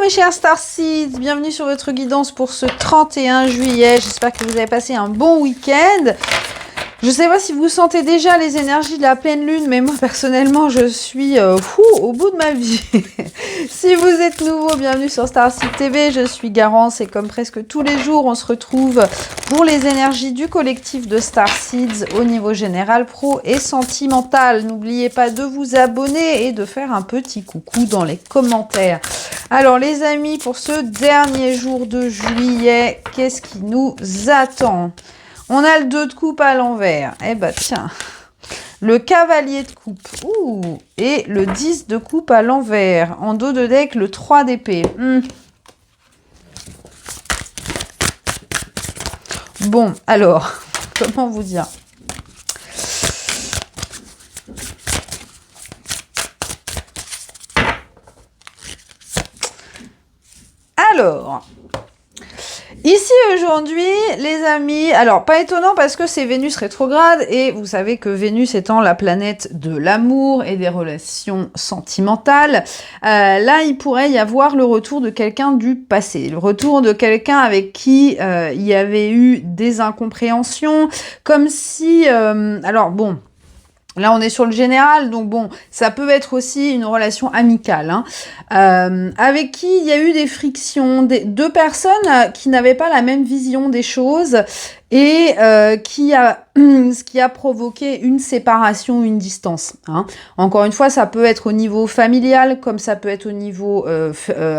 mes chers Starseeds, bienvenue sur votre guidance pour ce 31 juillet. J'espère que vous avez passé un bon week-end. Je ne sais pas si vous sentez déjà les énergies de la pleine lune, mais moi personnellement je suis au bout de ma vie. Si vous êtes nouveau, bienvenue sur Starseed TV, je suis Garance et comme presque tous les jours, on se retrouve pour les énergies du collectif de Starseeds au niveau général, pro et sentimental. N'oubliez pas de vous abonner et de faire un petit coucou dans les commentaires. Alors les amis, pour ce dernier jour de juillet, qu'est-ce qui nous attend ? On a le 2 de coupe à l'envers. Eh ben tiens, le cavalier de coupe. Ouh, et le 10 de coupe à l'envers. En dos de deck, le 3 d'épée. Bon, alors, comment vous dire ? Alors... ici aujourd'hui, les amis, alors pas étonnant parce que c'est Vénus rétrograde et vous savez que Vénus étant la planète de l'amour et des relations sentimentales, là il pourrait y avoir le retour de quelqu'un du passé, le retour de quelqu'un avec qui il y avait eu des incompréhensions, comme si, alors bon... là, on est sur le général, donc bon, ça peut être aussi une relation amicale, hein, avec qui il y a eu des frictions, deux personnes qui n'avaient pas la même vision des choses et ce qui a provoqué une séparation, une distance. Hein. Encore une fois, ça peut être au niveau familial, comme ça peut être au niveau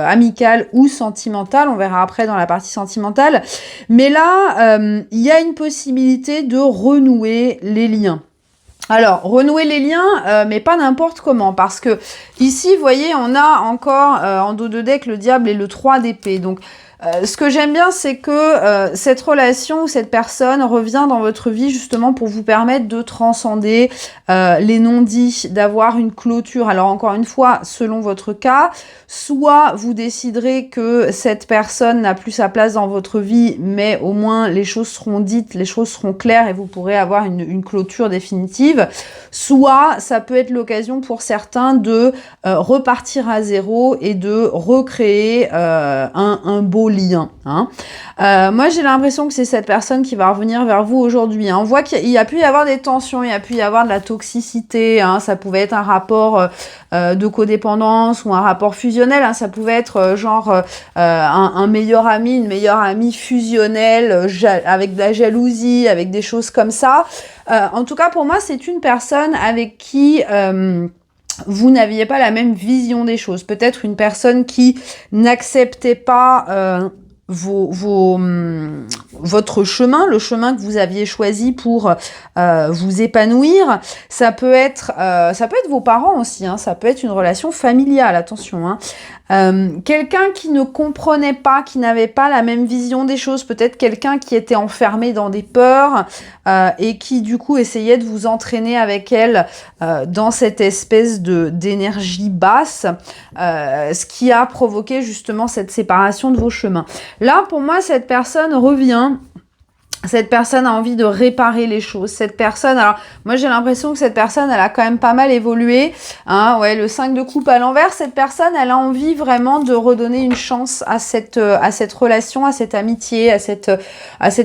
amical ou sentimental, on verra après dans la partie sentimentale. Mais là, il y a une possibilité de renouer les liens. Alors, renouer les liens, mais pas n'importe comment, parce que ici, vous voyez, on a encore en dos de deck le diable et le 3 d'épée. Donc, ce que j'aime bien, c'est que cette relation ou cette personne revient dans votre vie justement pour vous permettre de transcender les non-dits, d'avoir une clôture. Alors encore une fois, selon votre cas, soit vous déciderez que cette personne n'a plus sa place dans votre vie, mais au moins les choses seront dites, les choses seront claires et vous pourrez avoir une clôture définitive. Soit ça peut être l'occasion pour certains de repartir à zéro et de recréer un beau lien. Hein. Moi, j'ai l'impression que c'est cette personne qui va revenir vers vous aujourd'hui. Hein. On voit qu'il y a pu y avoir des tensions, il y a pu y avoir de la toxicité. Hein. Ça pouvait être un rapport de codépendance ou un rapport fusionnel. Hein. Ça pouvait être un meilleur ami, une meilleure amie fusionnelle avec de la jalousie, avec des choses comme ça. En tout cas, pour moi, c'est une personne avec qui... vous n'aviez pas la même vision des choses. Peut-être une personne qui n'acceptait pas votre chemin, le chemin que vous aviez choisi pour vous épanouir. Ça peut être vos parents aussi, hein, ça peut être une relation familiale, attention. Hein. Quelqu'un qui ne comprenait pas, qui n'avait pas la même vision des choses, peut-être quelqu'un qui était enfermé dans des peurs et qui du coup essayait de vous entraîner avec elle dans cette espèce d'énergie basse, ce qui a provoqué justement cette séparation de vos chemins. Là, pour moi, cette personne revient. Cette personne a envie de réparer les choses. Cette personne, alors moi j'ai l'impression que cette personne, elle a quand même pas mal évolué. Hein, ouais, le 5 de coupe à l'envers, cette personne, elle a envie vraiment de redonner une chance à cette relation, à cette amitié, à cette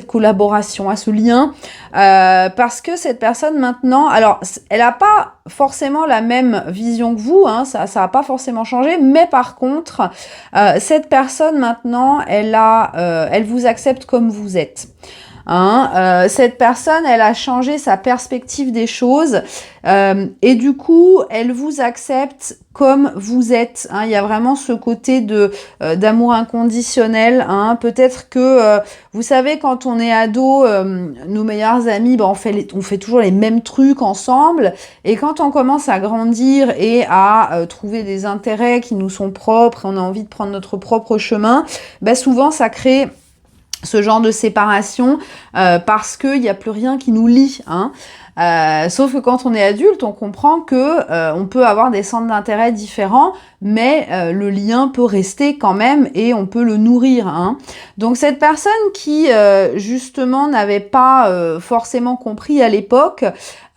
collaboration, à ce lien. Parce que cette personne maintenant, alors elle a pas forcément la même vision que vous, hein, ça a pas forcément changé, mais par contre, cette personne maintenant, elle vous accepte comme vous êtes. Hein, cette personne, elle a changé sa perspective des choses et du coup, elle vous accepte comme vous êtes. Hein. Il y a vraiment ce côté d'amour inconditionnel. Hein. Peut-être que, vous savez, quand on est ado, nos meilleurs amis, on fait toujours les mêmes trucs ensemble. Et quand on commence à grandir et à trouver des intérêts qui nous sont propres, et on a envie de prendre notre propre chemin, souvent ça crée ce genre de séparation parce qu'il n'y a plus rien qui nous lie. Hein. Sauf que quand on est adulte, on comprend que on peut avoir des centres d'intérêt différents, mais le lien peut rester quand même et on peut le nourrir. Hein. Donc cette personne qui justement n'avait pas forcément compris à l'époque,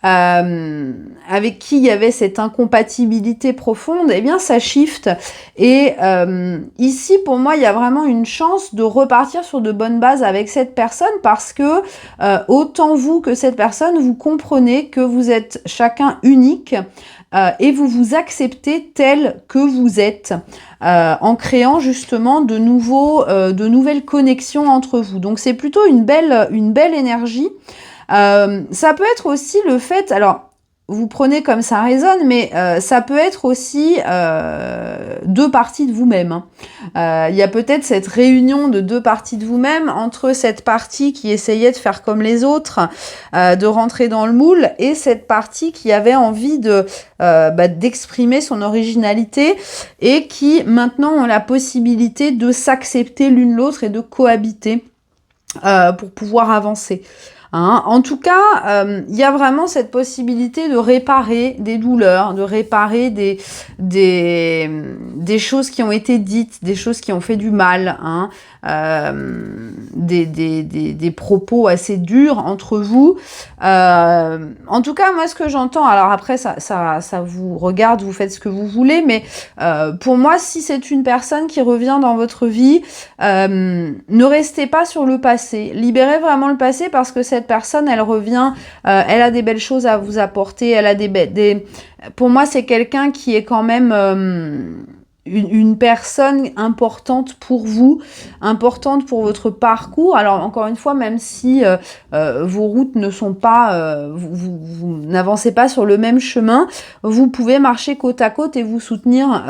avec qui il y avait cette incompatibilité profonde, eh bien ça shift. Et ici, pour moi, il y a vraiment une chance de repartir sur de bonnes bases avec cette personne parce que autant vous que cette personne, vous comprenez que vous êtes chacun unique et vous vous acceptez tel que vous êtes en créant justement de nouvelles connexions entre vous. Donc c'est plutôt une belle énergie. Ça peut être aussi le fait, alors vous prenez comme ça résonne, mais ça peut être aussi deux parties de vous-même. Hein. Il y a peut-être cette réunion de deux parties de vous-même entre cette partie qui essayait de faire comme les autres, de rentrer dans le moule, et cette partie qui avait envie d'exprimer son originalité et qui maintenant ont la possibilité de s'accepter l'une l'autre et de cohabiter pour pouvoir avancer. Hein. En tout cas, il y a vraiment cette possibilité de réparer des douleurs, de réparer des choses qui ont été dites, des choses qui ont fait du mal, hein, des propos assez durs entre vous. En tout cas, moi, ce que j'entends, alors après, ça vous regarde, vous faites ce que vous voulez, mais pour moi, si c'est une personne qui revient dans votre vie, ne restez pas sur le passé. Libérez vraiment le passé parce que cette personne, elle revient, elle a des belles choses à vous apporter, elle a pour moi, c'est quelqu'un qui est quand même une personne importante pour vous, importante pour votre parcours. Alors encore une fois, même si vos routes ne sont pas, vous n'avancez pas sur le même chemin, vous pouvez marcher côte à côte et vous soutenir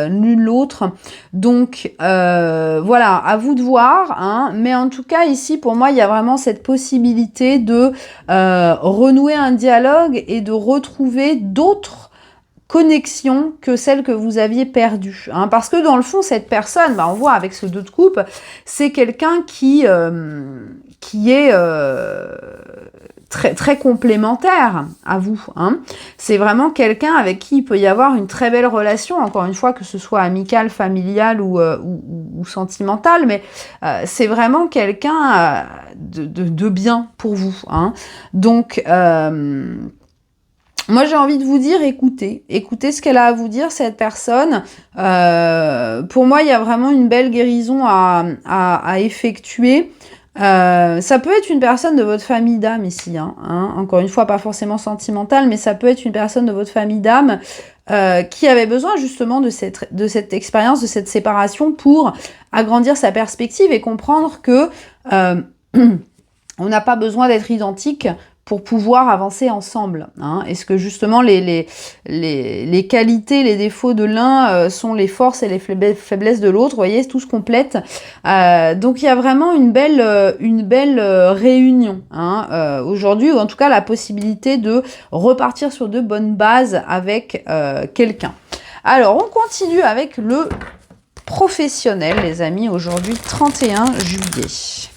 l'une l'autre. Donc voilà, à vous de voir. Hein. Mais en tout cas ici, pour moi, il y a vraiment cette possibilité de renouer un dialogue et de retrouver d'autres connexion que celle que vous aviez perdue. Hein, parce que dans le fond, cette personne, on voit avec ce 2 de coupe, c'est quelqu'un qui est très, très complémentaire à vous. Hein. C'est vraiment quelqu'un avec qui il peut y avoir une très belle relation, encore une fois, que ce soit amicale, familiale ou sentimentale, mais c'est vraiment quelqu'un de bien pour vous. Hein. Donc, moi, j'ai envie de vous dire, écoutez ce qu'elle a à vous dire, cette personne. Pour moi, il y a vraiment une belle guérison à effectuer. Ça peut être une personne de votre famille d'âme ici, hein. Encore une fois, pas forcément sentimentale, mais ça peut être une personne de votre famille d'âme qui avait besoin justement de cette expérience, de cette séparation pour agrandir sa perspective et comprendre que on n'a pas besoin d'être identique pour pouvoir avancer ensemble. Hein. Est-ce que justement les qualités, les défauts de l'un sont les forces et les faiblesses de l'autre, vous voyez, tout se complète. Donc il y a vraiment une belle réunion hein, aujourd'hui, ou en tout cas la possibilité de repartir sur de bonnes bases avec quelqu'un. Alors on continue avec le professionnel, les amis, aujourd'hui 31 juillet.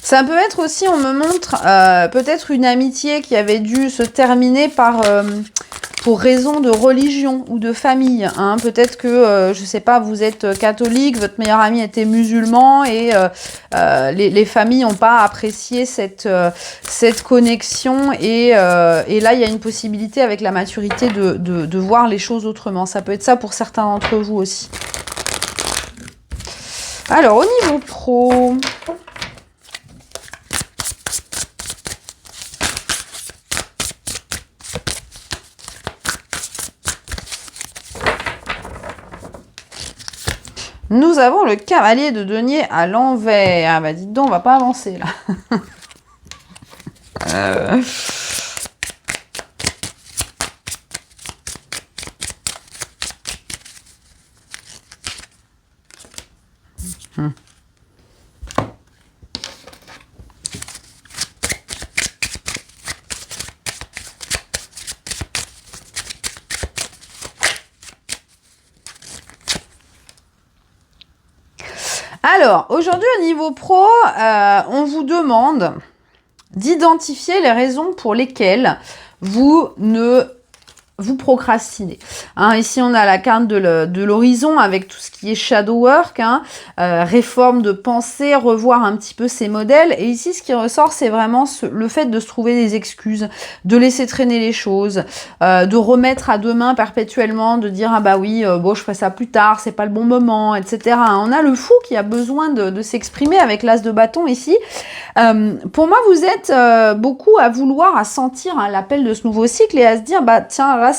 Ça peut être aussi, on me montre, peut-être une amitié qui avait dû se terminer pour raison de religion ou de famille. Hein. Peut-être que, je sais pas, vous êtes catholique, votre meilleur ami était musulman et les familles n'ont pas apprécié cette connexion. Et là, il y a une possibilité avec la maturité de voir les choses autrement. Ça peut être ça pour certains d'entre vous aussi. Alors, au niveau pro... Nous avons le cavalier de denier à l'envers. Ah bah dites donc, on va pas avancer là. Alors, aujourd'hui, au niveau pro, on vous demande d'identifier les raisons pour lesquelles vous procrastinez. Hein, ici, on a la carte de l'horizon avec tout ce qui est shadow work, hein, réforme de pensée, revoir un petit peu ses modèles. Et ici, ce qui ressort, c'est vraiment le fait de se trouver des excuses, de laisser traîner les choses, de remettre à demain perpétuellement, de dire « Ah bah oui, bon, je ferai ça plus tard, c'est pas le bon moment, etc. » On a le fou qui a besoin de s'exprimer avec l'as de bâton ici. Pour moi, vous êtes beaucoup à vouloir, à sentir hein, l'appel de ce nouveau cycle et à se dire, bah tiens, là,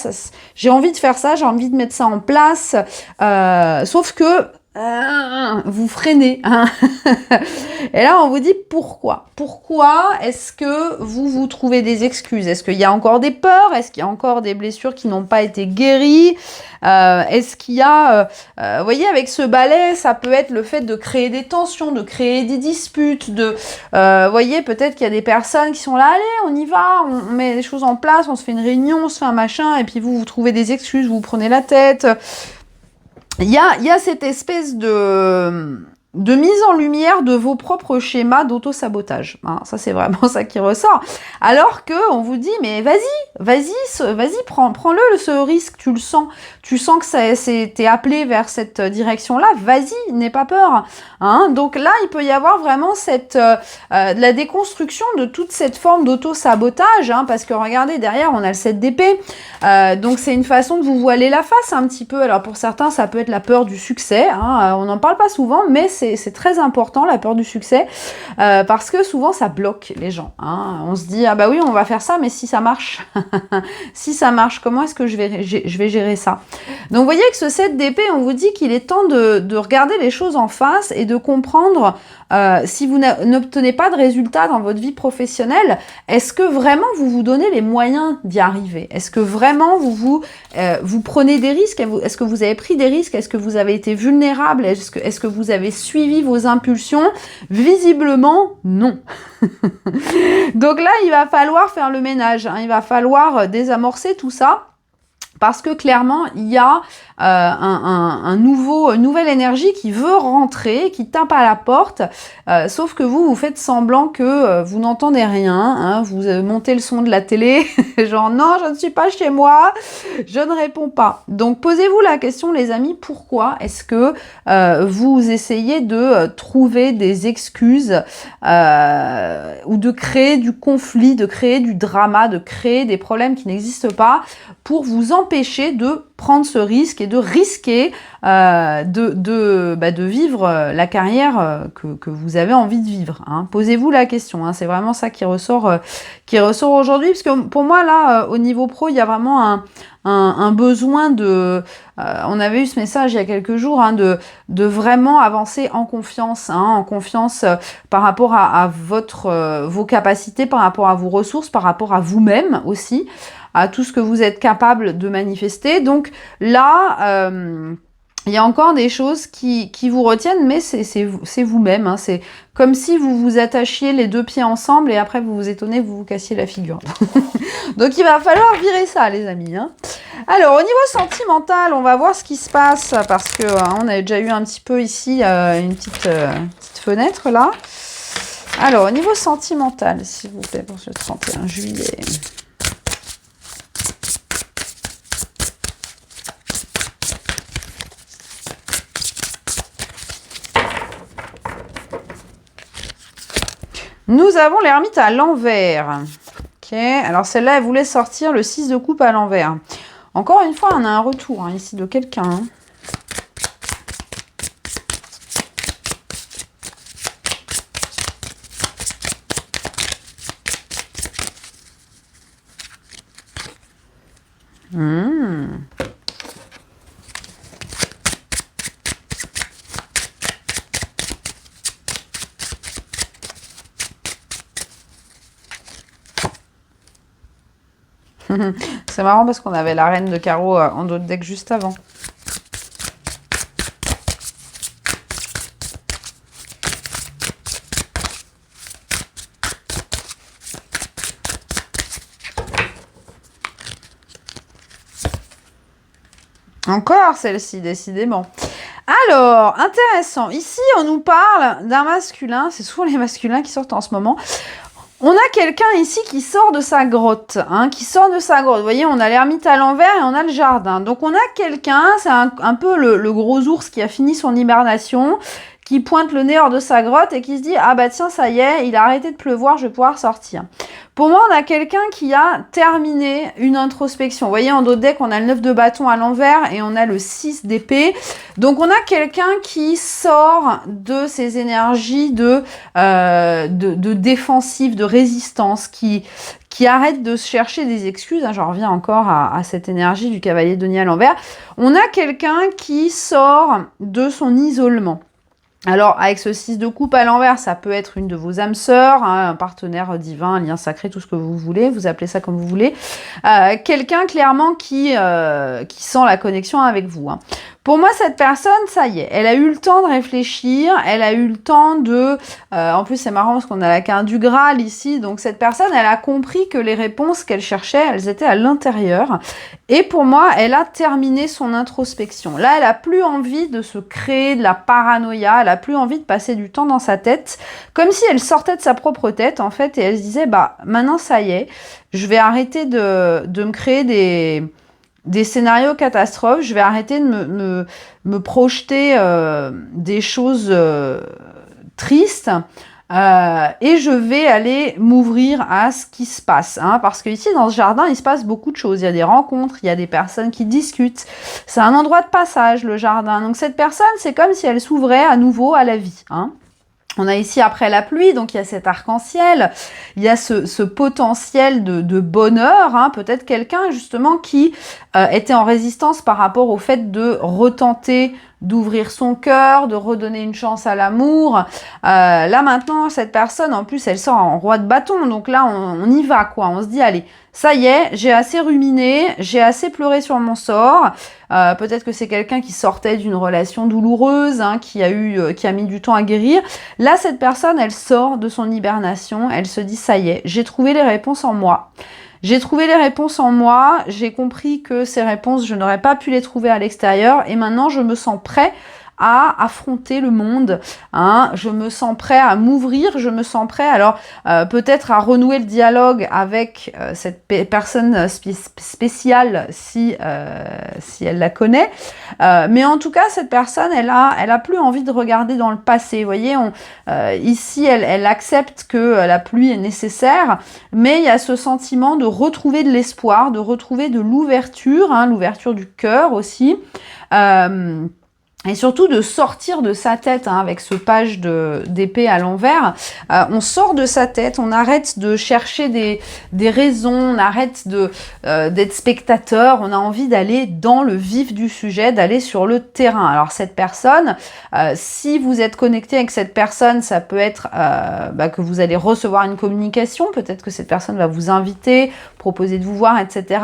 j'ai envie de faire ça, j'ai envie de mettre ça en place, sauf que vous freinez. Hein. Et là, on vous dit pourquoi. Pourquoi est-ce que vous trouvez des excuses? Est-ce qu'il y a encore des peurs? Est-ce qu'il y a encore des blessures qui n'ont pas été guéries? Est-ce qu'il y a... vous voyez, avec ce balai, ça peut être le fait de créer des tensions, de créer des disputes, vous voyez, peut-être qu'il y a des personnes qui sont là, allez, on y va, on met les choses en place, on se fait une réunion, on se fait un machin, et puis vous trouvez des excuses, vous prenez la tête... Il y a cette espèce de mise en lumière de vos propres schémas d'auto-sabotage. Hein, ça, c'est vraiment ça qui ressort. Alors que on vous dit, mais vas-y, prends-le, ce risque, tu le sens. Tu sens que t'es appelé vers cette direction-là, vas-y, n'aie pas peur. Hein, donc là, il peut y avoir vraiment la déconstruction de toute cette forme d'auto-sabotage, hein, parce que regardez, derrière, on a le 7 d'épée. Donc c'est une façon de vous voiler la face un petit peu. Alors pour certains, ça peut être la peur du succès. Hein, on n'en parle pas souvent, mais c'est très important, la peur du succès, parce que souvent, ça bloque les gens. Hein. On se dit, ah bah oui, on va faire ça, mais si ça marche, si ça marche, comment est-ce que je vais gérer ça? Donc vous voyez que ce 7 d'épée, on vous dit qu'il est temps de regarder les choses en face et de comprendre si vous n'obtenez pas de résultats dans votre vie professionnelle, est-ce que vraiment vous vous donnez les moyens d'y arriver? Est-ce que vraiment vous prenez des risques? Est-ce que vous avez pris des risques? Est-ce que vous avez été vulnérable? Est-ce que vous avez suivi vos impulsions? Visiblement, non. Donc là, il va falloir faire le ménage. Hein, il va falloir désamorcer tout ça. Parce que clairement, il y a une nouvelle énergie qui veut rentrer, qui tape à la porte, sauf que vous faites semblant que vous n'entendez rien, hein, vous montez le son de la télé, genre non, je ne suis pas chez moi, je ne réponds pas. Donc posez-vous la question, les amis, pourquoi est-ce que vous essayez de trouver des excuses ou de créer du conflit, de créer du drama, de créer des problèmes qui n'existent pas pour vous empêcher de prendre ce risque et de risquer de vivre la carrière que vous avez envie de vivre. Hein. Posez-vous la question, hein, c'est vraiment ça qui ressort aujourd'hui, parce que pour moi, là, au niveau pro, il y a vraiment un besoin de... on avait eu ce message il y a quelques jours, hein, de vraiment avancer en confiance, hein, en confiance par rapport à vos capacités, par rapport à vos ressources, par rapport à vous-même aussi, à tout ce que vous êtes capable de manifester. Donc là, il y a encore des choses qui vous retiennent, mais c'est vous-même. Hein. C'est comme si vous vous attachiez les deux pieds ensemble et après vous vous étonnez, vous vous cassiez la figure. Donc il va falloir virer ça, les amis. Hein. Alors, au niveau sentimental, on va voir ce qui se passe parce que on a déjà eu un petit peu ici une petite fenêtre là. Alors, au niveau sentimental, s'il vous plaît, pour ce 31 juillet... Nous avons l'ermite à l'envers. Ok, alors celle-là, elle voulait sortir le 6 de coupe à l'envers. Encore une fois, on a un retour hein, ici de quelqu'un. Hein. C'est marrant parce qu'on avait la reine de carreau en dos de deck juste avant. Encore celle-ci, décidément. Alors, intéressant. Ici, on nous parle d'un masculin. C'est souvent les masculins qui sortent en ce moment. On a quelqu'un ici qui sort de sa grotte, hein, qui sort de sa grotte. Vous voyez, on a l'ermite à l'envers et on a le jardin. Donc, on a quelqu'un, c'est un peu le gros ours qui a fini son hibernation, qui pointe le nez hors de sa grotte et qui se dit « Ah bah tiens, ça y est, il a arrêté de pleuvoir, je vais pouvoir sortir ». Pour moi, on a quelqu'un qui a terminé une introspection. Vous voyez, en dos de deck, on a le 9 de bâton à l'envers et on a le 6 d'épée. Donc, on a quelqu'un qui sort de ces énergies de défensive, de résistance, qui arrête de se chercher des excuses. J'en reviens encore à cette énergie du cavalier de denier à l'envers. On a quelqu'un qui sort de son isolement. Alors, avec ce 6 de coupe à l'envers, ça peut être une de vos âmes sœurs, hein, un partenaire divin, un lien sacré, tout ce que vous voulez, vous appelez ça comme vous voulez. Quelqu'un, clairement, qui sent la connexion avec vous. Hein. Pour moi, cette personne, ça y est, elle a eu le temps de réfléchir, elle a eu le temps de... en plus, c'est marrant parce qu'on a la carte du Graal ici, donc cette personne, elle a compris que les réponses qu'elle cherchait, elles étaient à l'intérieur. Et pour moi, elle a terminé son introspection. Là, elle a plus envie de se créer de la paranoïa, elle a plus envie de passer du temps dans sa tête, comme si elle sortait de sa propre tête, en fait, et elle se disait, bah, maintenant, ça y est, je vais arrêter de me créer des scénarios catastrophes, je vais arrêter de me projeter des choses tristes et je vais aller m'ouvrir à ce qui se passe. Hein, parce que ici, dans ce jardin, il se passe beaucoup de choses. Il y a des rencontres, il y a des personnes qui discutent. C'est un endroit de passage, le jardin. Donc cette personne, c'est comme si elle s'ouvrait à nouveau à la vie. Hein. On a ici après la pluie, donc il y a cet arc-en-ciel, il y a ce potentiel de bonheur, hein, peut-être quelqu'un justement qui était en résistance par rapport au fait de retenter d'ouvrir son cœur, de redonner une chance à l'amour. Là maintenant, cette personne, en plus, elle sort en roi de bâton, donc là on y va quoi, on se dit allez, ça y est, j'ai assez ruminé, j'ai assez pleuré sur mon sort. Peut-être que c'est quelqu'un qui sortait d'une relation douloureuse, hein, qui a mis du temps à guérir. Là, cette personne, elle sort de son hibernation, elle se dit ça y est, j'ai trouvé les réponses en moi. J'ai trouvé les réponses en moi, j'ai compris que ces réponses, je n'aurais pas pu les trouver à l'extérieur et maintenant je me sens prêt à affronter le monde, hein. Je me sens prêt à m'ouvrir, je me sens prêt alors peut-être à renouer le dialogue avec cette personne spéciale si elle la connaît, mais en tout cas cette personne elle a plus envie de regarder dans le passé, vous voyez, ici elle accepte que la pluie est nécessaire, mais il y a ce sentiment de retrouver de l'espoir, de retrouver de l'ouverture, hein, l'ouverture du cœur aussi, et surtout de sortir de sa tête, hein, avec ce page d'épée à l'envers. On sort de sa tête, on arrête de chercher des raisons, on arrête d'être spectateur, on a envie d'aller dans le vif du sujet, d'aller sur le terrain. Alors cette personne, si vous êtes connecté avec cette personne, ça peut être que vous allez recevoir une communication, peut-être que cette personne va vous inviter, proposer de vous voir, etc.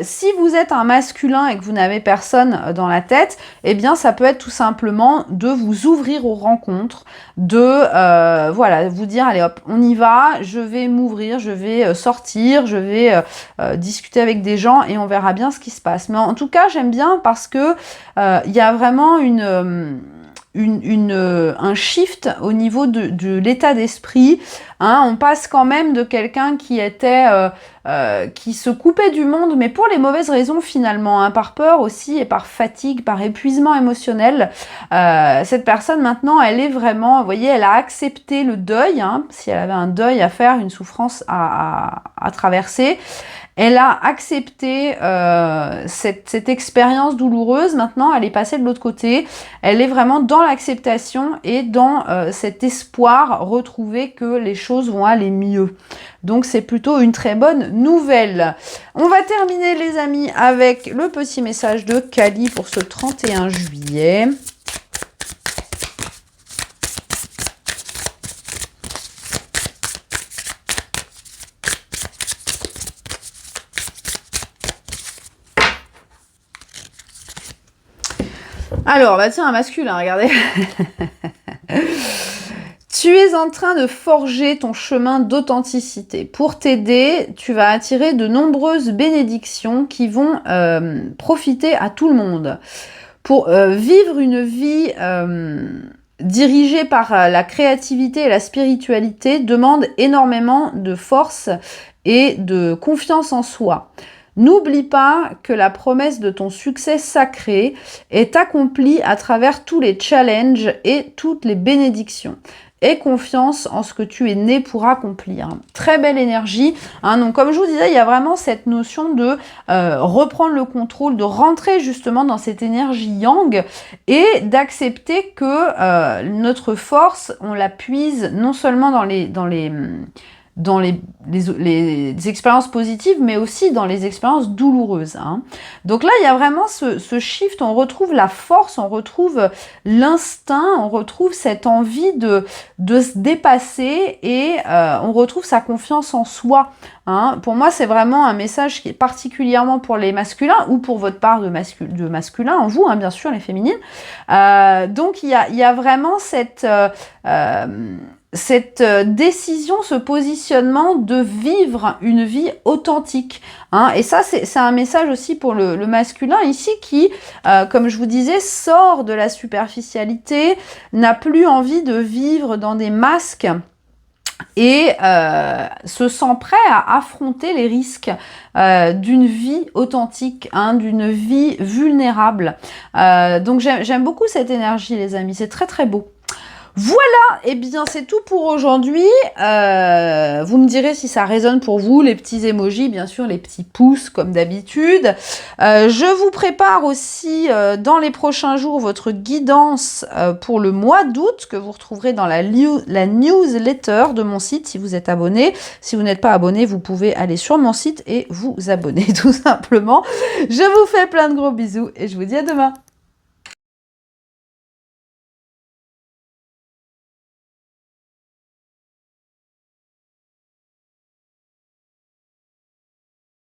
Si vous êtes un masculin et que vous n'avez personne dans la tête, eh bien ça peut être tout simplement de vous ouvrir aux rencontres, de voilà, vous dire allez hop, on y va, je vais m'ouvrir, je vais sortir, je vais discuter avec des gens et on verra bien ce qui se passe. Mais en tout cas, j'aime bien parce que il y a vraiment un shift au niveau de l'état d'esprit. Hein, on passe quand même de quelqu'un qui était qui se coupait du monde, mais pour les mauvaises raisons finalement, hein, par peur aussi et par fatigue, par épuisement émotionnel. Cette personne maintenant, elle est vraiment, vous voyez, elle a accepté le deuil, hein, si elle avait un deuil à faire, une souffrance à traverser. Elle a accepté cette expérience douloureuse. Maintenant, elle est passée de l'autre côté. Elle est vraiment dans l'acceptation et dans cet espoir retrouvé que les choses vont aller mieux. Donc, c'est plutôt une très bonne nouvelle. On va terminer, les amis, avec le petit message de Kali pour ce 31 juillet. Alors, bah tiens, un masculin, regardez. Tu es en train de forger ton chemin d'authenticité. Pour t'aider, tu vas attirer de nombreuses bénédictions qui vont profiter à tout le monde. pour vivre une vie dirigée par la créativité et la spiritualité demande énormément de force et de confiance en soi. N'oublie pas que la promesse de ton succès sacré est accomplie à travers tous les challenges et toutes les bénédictions. Aie confiance en ce que tu es né pour accomplir. Très belle énergie. Hein. Donc, comme je vous disais, il y a vraiment cette notion de reprendre le contrôle, de rentrer justement dans cette énergie yang et d'accepter que notre force, on la puise non seulement dans les expériences positives, mais aussi dans les expériences douloureuses. Hein. Donc là, il y a vraiment ce shift, on retrouve la force, on retrouve l'instinct, on retrouve cette envie de se dépasser et on retrouve sa confiance en soi. Hein. Pour moi, c'est vraiment un message qui est particulièrement pour les masculins ou pour votre part de masculin en vous, hein, bien sûr, les féminines. Donc, il y a vraiment cette décision, ce positionnement de vivre une vie authentique. Hein. Et ça, c'est un message aussi pour le masculin ici qui, comme je vous disais, sort de la superficialité, n'a plus envie de vivre dans des masques et se sent prêt à affronter les risques d'une vie authentique, hein, d'une vie vulnérable. Donc j'aime beaucoup cette énergie, les amis, c'est très très beau. Voilà, et eh bien c'est tout pour aujourd'hui. Vous me direz si ça résonne pour vous, les petits emojis, bien sûr, les petits pouces comme d'habitude. Je vous prépare aussi dans les prochains jours votre guidance pour le mois d'août que vous retrouverez dans la newsletter de mon site si vous êtes abonné. Si vous n'êtes pas abonné, vous pouvez aller sur mon site et vous abonner tout simplement. Je vous fais plein de gros bisous et je vous dis à demain.